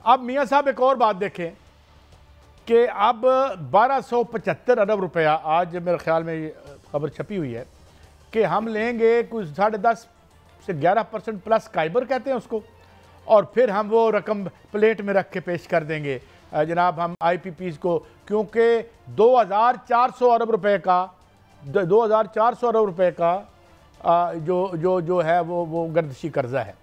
अब मियां साहब एक और बात देखें कि अब 1275 अरब रुपया, आज मेरे ख्याल में ये खबर छपी हुई है कि हम लेंगे कुछ 10.5 से 11% प्लस काइबर कहते हैं उसको, और फिर हम वो रकम प्लेट में रख के पेश कर देंगे जनाब हम IPPs को, क्योंकि 2400 अरब रुपए का 2400 अरब रुपए का जो है वो गर्दिशी कर्जा है।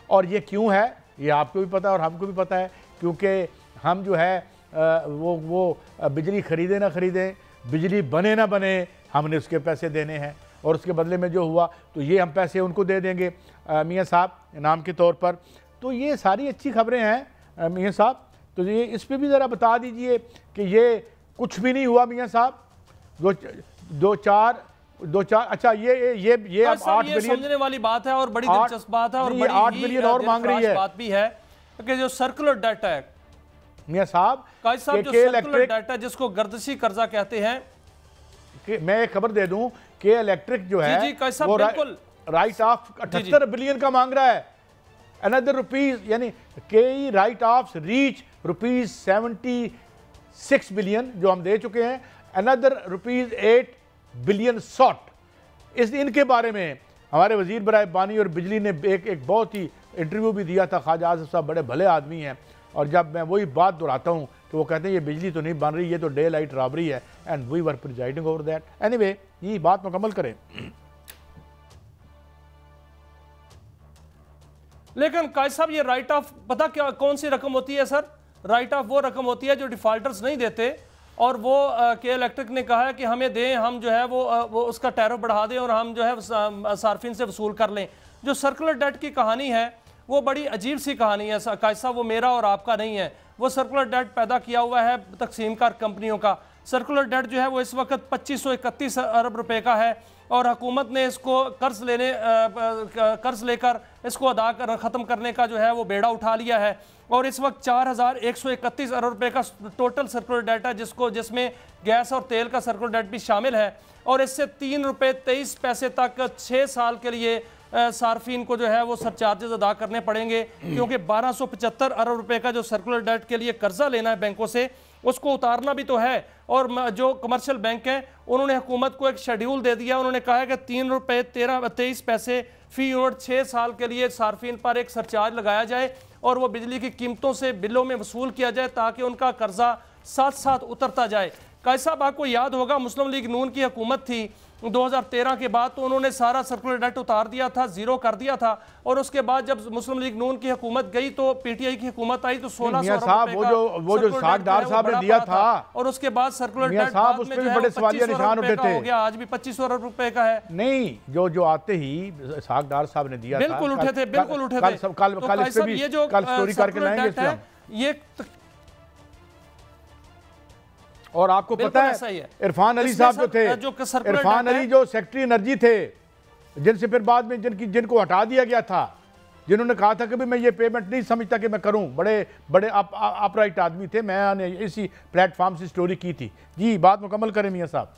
और ये क्यों है ये आपको भी पता है और हमको भी पता है, क्योंकि हम जो है वो बिजली खरीदे ना खरीदें, बिजली बने ना बने, हमने उसके पैसे देने हैं, और उसके बदले में जो हुआ तो ये हम पैसे उनको दे देंगे मियां साहब इनाम के तौर पर। तो ये सारी अच्छी खबरें हैं मियां साहब, तो ये इस पर भी ज़रा बता दीजिए कि ये कुछ भी नहीं हुआ मियां साहब। दो चार अच्छा ये अब 8 बिलियन समझने वाली बात है और बड़ी दिलचस्प बात है, और बड़ी 8 बिलियन और मांग रही है। बात भी है कि जो सर्कुलर डेट है मियां साहब, जो सर्कुलर डेट है जिसको गर्दिशी कर्जा कहते हैं, मैं एक खबर दे दूं कि इलेक्ट्रिक जो है वो राइट ऑफ 78 बिलियन का मांग रहा है। अनदर रुपीज, यानी के right of reach rupees 76 billion जो हम दे चुके हैं, अनदर रुपीज 8 बिलियन शॉर्ट। इनके बारे में हमारे वजीर बराए पानी और बिजली ने एक बहुत ही इंटरव्यू भी दिया था। ख्वाजा आसिफ साहब बड़े भले आदमी हैं, और जब मैं वही बात दोहराता हूँ कि वो कहते हैं ये बिजली तो नहीं बन रही, ये तो डे लाइट रॉबरी है, and we were presiding over that. Anyway, ये बात मुकम्मल करें। लेकिन कायद साहब, ये राइट ऑफ पता क्या कौन सी रकम होती है सर? राइट ऑफ वो रकम होती है जो डिफॉल्टर्स नहीं देते, और वो के इलेक्ट्रिक ने कहा है कि हमें दें, हम जो है वो उसका टैरिफ बढ़ा दें और हम जो है सार्फिन से वसूल कर लें। जो सर्कुलर डेट की कहानी है वो बड़ी अजीब सी कहानी है कायद साहब, वो मेरा और आपका नहीं है। वो सर्कुलर डेट पैदा किया हुआ है तकसीम कार कंपनियों का। सर्कुलर डेट जो है वो इस वक्त 2531 अरब रुपए का है, और हुकूमत ने इसको कर्ज लेकर इसको अदा कर ख़त्म करने का जो है वो बेड़ा उठा लिया है, और इस वक्त 4131 अरब रुपए का टोटल सर्कुलर डेट है, जिसमें गैस और तेल का सर्कुलर डेट भी शामिल है। और इससे 3 रुपये 23 पैसे तक 6 साल के लिए सार्फिन को जो है वो सरचार्जेस अदा करने पड़ेंगे, क्योंकि 1275 अरब रुपए का जो सर्कुलर डेट के लिए कर्जा लेना है बैंकों से, उसको उतारना भी तो है। और जो कमर्शियल बैंक हैं उन्होंने हुकूमत को एक शेड्यूल दे दिया, उन्होंने कहा है कि 3 रुपये 23 पैसे फी यूनिट 6 साल के लिए सार्फिन पर एक सरचार्ज लगाया जाए, और वो बिजली की कीमतों से बिलों में वसूल किया जाए, ताकि उनका कर्जा साथ साथ उतरता जाए। कायद साहब, आपको याद होगा मुस्लिम लीग नून की हुकूमत थी 2013 के बाद, तो उन्होंने सारा सर्कुलर डेट उतार दिया था, जीरो कर दिया था, और उसके बाद जब मुस्लिम लीग नून की हुकूमत गई तो पीटीआई की हुकूमत आई तो 1600 वो जो सागदार साहब ने दिया था, और उसके बाद सर्कुलर डेट साहब उस पे भी बड़े सवालिया निशान उठे थे। हो गया, आज भी 2500 अरब रुपए का है। नहीं, जो आते ही सागदार साहब ने दिया बिल्कुल उठे थे, बिल्कुल उठे थे। कल स्टोरी करके लाएंगे ये। और आपको पता है इरफान अली साहब जो थे, इरफान अली जो सेक्रेटरी एनर्जी थे, जिनसे फिर बाद में जिनको हटा दिया गया था, जिन्होंने कहा था कि भाई मैं ये पेमेंट नहीं समझता कि मैं करूं, बड़े अपराइट आदमी थे। मैंने इसी प्लेटफॉर्म से स्टोरी की थी। जी, बात मुकम्मल करें मियां साहब।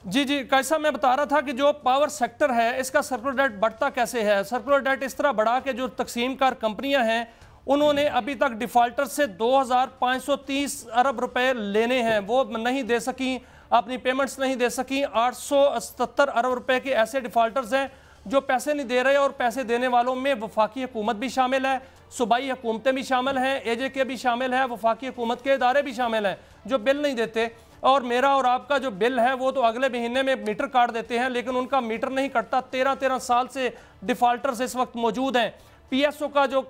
जी कैसा मैं बता रहा था कि जो पावर सेक्टर है इसका सर्कुलर डेट बढ़ता कैसे है। सर्कुलर डेट इस तरह बढ़ा कि जो तकसीम कार कंपनियां हैं उन्होंने अभी तक डिफॉल्टर से 2530 अरब रुपए लेने हैं, वो नहीं दे सकी, अपनी पेमेंट्स नहीं दे सकी। 877 अरब रुपए के ऐसे डिफॉल्टर्स हैं जो पैसे नहीं दे रहे, और पैसे देने वालों में वफाकी हुकूमत भी शामिल है, सूबाई हुकूमतें भी शामिल हैं, AJK भी शामिल है, वफाकी हुकूमत के इदारे भी शामिल हैं जो बिल नहीं देते। और मेरा और आपका जो बिल है वो तो अगले महीने में मीटर काट देते हैं, लेकिन उनका मीटर नहीं कटता। 13 साल से डिफॉल्टर्स इस वक्त मौजूद हैं। PSO का जो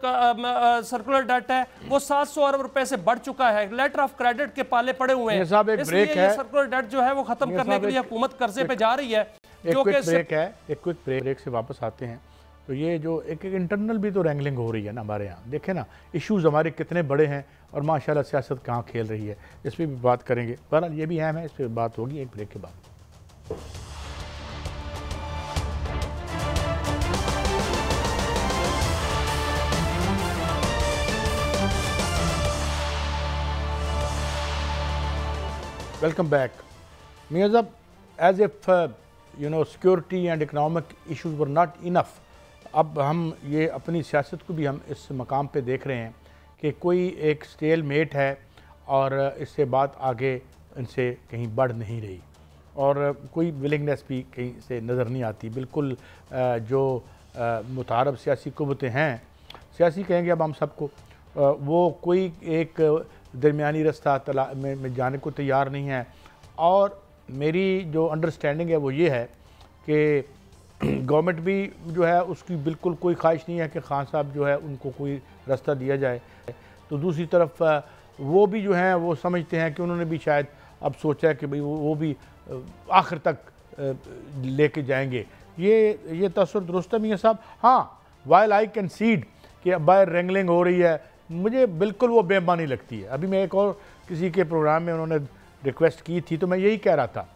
सर्कुलर डेट है वो 700 अरब रुपए से बढ़ चुका है, लेटर ऑफ क्रेडिट के पाले पड़े हुए हैं। इसलिए ये सर्कुलर डेट जो है वो खत्म करने के लिए हुकूमत कर्जे पे जा रही है। एक क्विक ब्रेक से वापस आते हैं। तो ये जो एक इंटरनल भी तो रैंगलिंग हो रही है ना हमारे यहाँ, देखें ना इश्यूज़ हमारे कितने बड़े हैं और माशाल्लाह सियासत कहाँ खेल रही है, इस पर भी बात करेंगे। बहरहाल ये भी अहम है, इस पर बात होगी एक ब्रेक के बाद। Welcome back. मियां साहब, as if security and economic issues were not enough, अब हम ये अपनी सियासत को भी हम इस मकाम पे देख रहे हैं कि कोई एक स्टेल मेट है और इससे बात आगे इनसे कहीं बढ़ नहीं रही और कोई विलिंगनेस भी कहीं से नज़र नहीं आती। बिल्कुल जो मुतारब सियासी कुव्वतें हैं, सियासी कहेंगे अब हम सबको, वो कोई एक दरमियानी रास्ता में जाने को तैयार नहीं है। और मेरी जो अंडरस्टैंडिंग है वो ये है कि गवर्नमेंट भी जो है उसकी बिल्कुल कोई ख्वाहिश नहीं है कि खान साहब जो है उनको कोई रास्ता दिया जाए। तो दूसरी तरफ वो भी जो हैं वो समझते हैं कि उन्होंने भी शायद अब सोचा है कि भाई वो भी आखिर तक लेके जाएंगे। ये तसव्वुर दुरुस्त है मियां साहब? हाँ, वाइल आई कंसीड कि बाहर रेंगलिंग हो रही है, मुझे बिल्कुल वो बेईमानी लगती है। अभी मैं एक और किसी के प्रोग्राम में उन्होंने रिक्वेस्ट की थी तो मैं यही कह रहा था,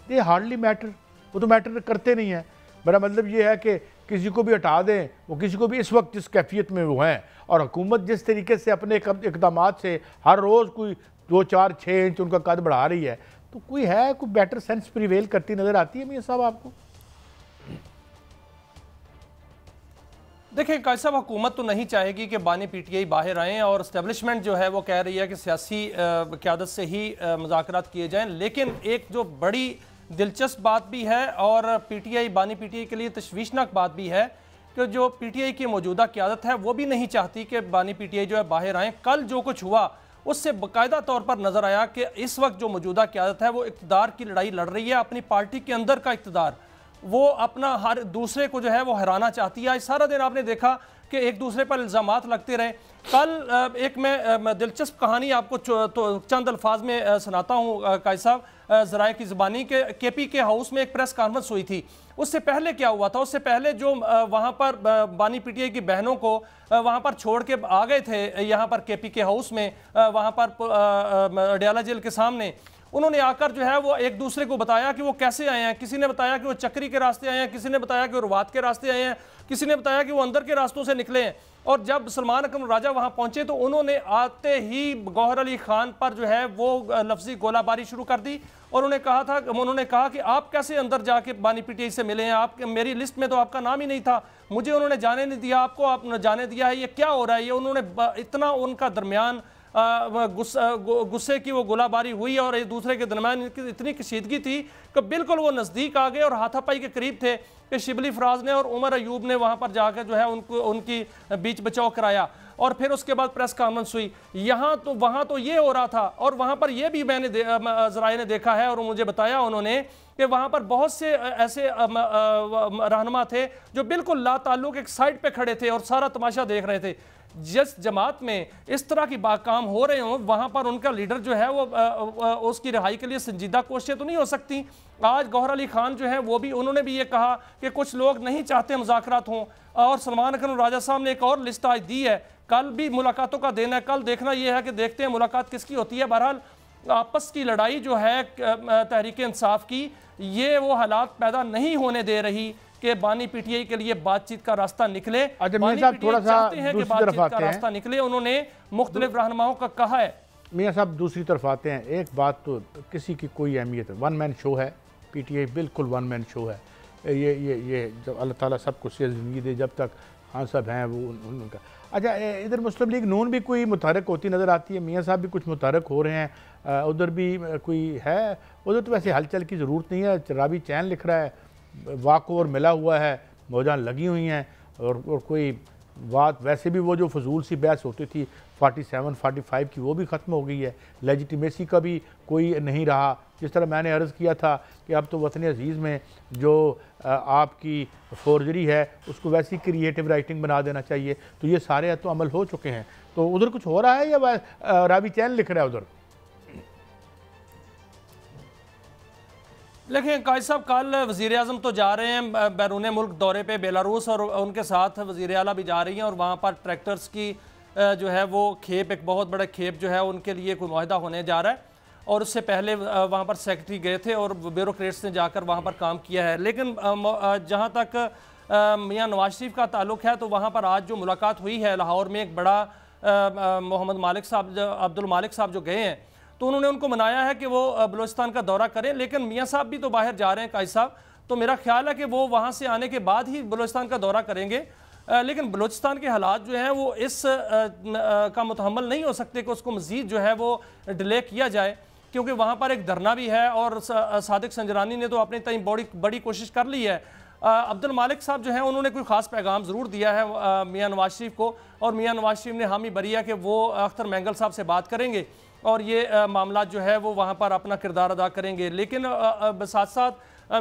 ये हार्डली मैटर, वो तो मैटर करते नहीं है। मेरा मतलब ये है कि किसी को भी हटा दें, वो किसी को भी इस वक्त जिस कैफियत में वो हैं, और हुकूमत जिस तरीके से अपने इकदाम से हर रोज़ कोई 2, 4, 6 इंच उनका कद बढ़ा रही है, तो कोई है कोई बेटर सेंस प्रिवेल करती नज़र आती है मियां साहब आपको? देखिए कायद साहब, हुकूमत तो नहीं चाहेगी कि बानी PTI बाहर आएँ, और इस्टेब्लिशमेंट जो है वो कह रही है कि सियासी क़यादत से ही मुज़ाकरात किए जाएँ। लेकिन एक जो बड़ी दिलचस्प बात भी है और PTI बानी PTI के लिए तशवीशनाक बात भी है कि जो PTI की मौजूदा क़यादत है वो भी नहीं चाहती कि बानी PTI जो है बाहर आएँ। कल जो कुछ हुआ उससे बाकायदा तौर पर नज़र आया कि इस वक्त जो मौजूदा क़यादत है वो इक़्तिदार की लड़ाई लड़ रही है, अपनी पार्टी के अंदर का इक़्तिदार, वो अपना हर दूसरे को जो है वो हराना चाहती है। आज सारा दिन आपने देखा कि एक दूसरे पर इल्ज़ामात लगते रहे। कल एक मैं दिलचस्प कहानी आपको तो चंद अल्फाज में सुनाता हूँ कायद साहब, ज़राए की ज़बानी के KPK हाउस में एक प्रेस कॉन्फ्रेंस हुई थी। उससे पहले क्या हुआ था? उससे पहले जो वहाँ पर बानी PTI की बहनों को वहाँ पर छोड़ के आ गए थे यहाँ पर KPK हाउस में, वहाँ पर अडयाला जेल के सामने, उन्होंने आकर जो है वो एक दूसरे को बताया कि वो कैसे आए हैं। किसी ने बताया कि वो चक्री के रास्ते आए हैं, किसी ने बताया कि वो रुवात के रास्ते आए हैं, किसी ने बताया कि वो अंदर के रास्तों से निकले हैं। और जब सलमान अकरम राजा वहाँ पहुँचे तो उन्होंने आते ही गौहर अली खान पर जो है वो लफ्जी गोलाबारी शुरू कर दी। और उन्होंने कहा कि आप कैसे अंदर जाके बानी PTI से मिले हैं, आप मेरी लिस्ट में तो आपका नाम ही नहीं था, मुझे उन्होंने जाने नहीं दिया, आपको आपने जाने दिया है, ये क्या हो रहा है? ये उन्होंने इतना उनका दरमियान गुस्से की वो गोलाबारी हुई और एक दूसरे के दरमियान इतनी कशीदगी थी कि बिल्कुल वो नज़दीक आ गए और हाथापाई के करीब थे कि शिबली फराज ने और उमर अयूब ने वहाँ पर जाकर जो है उनकी बीच बचाव कराया। और फिर उसके बाद प्रेस कॉन्फ्रेंस हुई। यहाँ तो वहाँ तो ये हो रहा था, और वहाँ पर ये भी मैंने ज़राए ने देखा है और मुझे बताया उन्होंने कि वहाँ पर बहुत से ऐसे रहनुमा थे जो बिल्कुल लाताल्लुक एक साइड पे खड़े थे और सारा तमाशा देख रहे थे। जिस जमात में इस तरह की काम हो रहे हों, वहाँ पर उनका लीडर जो है वो उसकी रिहाई के लिए संजीदा कोशिशें तो नहीं हो सकती। आज गौहर अली खान जो है वो भी, उन्होंने भी ये कहा कि कुछ लोग नहीं चाहते मुज़ाकरात हों, और सलमान अकरम राजा साहब ने एक और लिस्ट आज दी है, कल भी मुलाकातों का दिन है। कल देखना यह है कि देखते हैं मुलाकात किसकी होती है। बहरहाल आपस की लड़ाई जो है तहरीक इंसाफ की, ये वो हालात पैदा नहीं होने दे रही कि बानी PTI के लिए बातचीत का रास्ता निकले। बानी PTI चाहते हैं कि बातचीत का रास्ता निकले, उन्होंने मुख्तलिफ रहनुमाओं का कहा है। मियां साहब दूसरी तरफ आते हैं, एक बात तो किसी की कोई अहमियत है, वन मैन शो है PTI, बिल्कुल वन मैन शो है। ये जब अल्लाह ताला सबको सेहत ज़िंदगी दे, जब तक खान साहब हैं वो उनका। अच्छा, इधर मुस्लिम लीग नून भी कोई मुतहरक होती नज़र आती है, मियाँ साहब भी कुछ मुतहरक हो रहे हैं, उधर भी कोई है? उधर तो वैसे हलचल की ज़रूरत नहीं है, रावी चैन लिख रहा है, वाक ओवर मिला हुआ है, मौजां लगी हुई हैं, और कोई बात वैसे भी वो जो फजूल सी बहस होती थी 47 45 की वो भी ख़त्म हो गई है, लेजिटिमेसी का भी कोई नहीं रहा। जिस तरह मैंने अर्ज़ किया था कि अब तो वतन अजीज़ में जो आपकी फोर्जरी है उसको वैसी क्रिएटिव राइटिंग बना देना चाहिए, तो ये सारे तो अमल हो चुके हैं। तो उधर कुछ हो रहा है या रावी चैन लिख रहा है उधर? लेकिन कायद साहब, कल वज़ीर आज़म तो जा रहे हैं बैरून मुल्क दौरे पे बेलारूस, और उनके साथ वज़ीर आला भी जा रही हैं, और वहाँ पर ट्रैक्टर्स की जो है वो खेप, एक बहुत बड़ा खेप जो है उनके लिए कोई मुआहदा होने जा रहा है। और उससे पहले वहाँ पर सेक्रेटरी गए थे और ब्यूरोक्रेट्स ने जाकर वहाँ पर काम किया है। लेकिन जहाँ तक मियाँ नवाज शरीफ का ताल्लुक़ है, तो वहाँ पर आज जो मुलाकात हुई है लाहौर में, एक बड़ा मोहम्मद मालिक साहब, अब्दुल मालिक साहब जो गए हैं, तो उन्होंने उनको मनाया है कि वो बलूचिस्तान का दौरा करें। लेकिन मियाँ साहब भी तो बाहर जा रहे हैं कायद साहब, तो मेरा ख्याल है कि वो वहाँ से आने के बाद ही बलूचिस्तान का दौरा करेंगे। लेकिन बलूचिस्तान के हालात जो हैं वो इस का मुतहम्मल नहीं हो सकते कि उसको मज़ीद जो है वो डिले किया जाए, क्योंकि वहाँ पर एक धरना भी है, और सादिक संजरानी ने तो अपनी तई बड़ी कोशिश कर ली है। अब्दुल मालिक साहब जो हैं उन्होंने कोई ख़ास पैगाम ज़रूर दिया है मियाँ नवाज शरीफ को, और मियाँ नवाज शरीफ ने हामी भरी है कि वो अख्तर मैंगल साहब से बात करेंगे और ये मामला जो है वो वहाँ पर अपना किरदार अदा करेंगे। लेकिन साथ साथ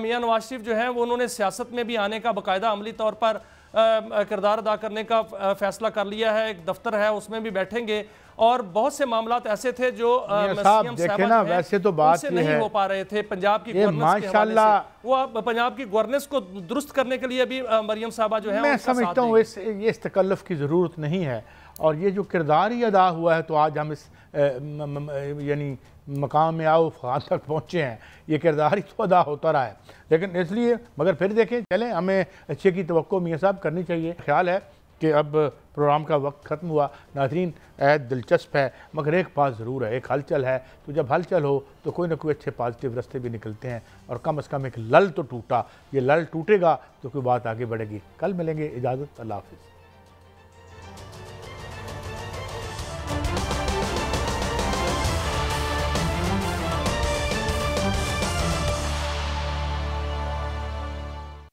मियाँ नवाज शरीफ जो है वो उन्होंने सियासत में भी आने का बाकायदा अमली तौर पर किरदार अदा करने का फैसला कर लिया है। एक दफ्तर है उसमें भी बैठेंगे, और बहुत से मामलात ऐसे थे जो देखे ना, वैसे तो बात नहीं हो पा रहे थे। पंजाब की माशाल्लाह वो पंजाब की गवर्नेंस को दुरुस्त करने के लिए भी मरियम साहबा जो है, मैं समझता हूँ ये इस तकल्लुफ़ की ज़रूरत नहीं है, और ये जो किरदार ही अदा हुआ है, तो आज हम इस यानी मकाम में आओ फ़ान तक पहुँचे हैं, ये किरदार ही तो अदा होता रहा है। लेकिन इसलिए, मगर फिर देखें, चलें, हमें अच्छे की तवक्को मियाँ साहब करनी चाहिए। ख्याल है कि अब प्रोग्राम का वक्त ख़त्म हुआ। नाज़रीन, दिलचस्प है, मगर एक बात ज़रूर है, एक हलचल है, तो जब हलचल हो तो कोई ना कोई अच्छे पॉजिटिव रास्ते भी निकलते हैं, और कम से कम एक लल तो टूटा, ये लल टूटेगा तो कोई बात आगे बढ़ेगी। कल मिलेंगे, इजाज़त, अल्लाह हाफ़िज़।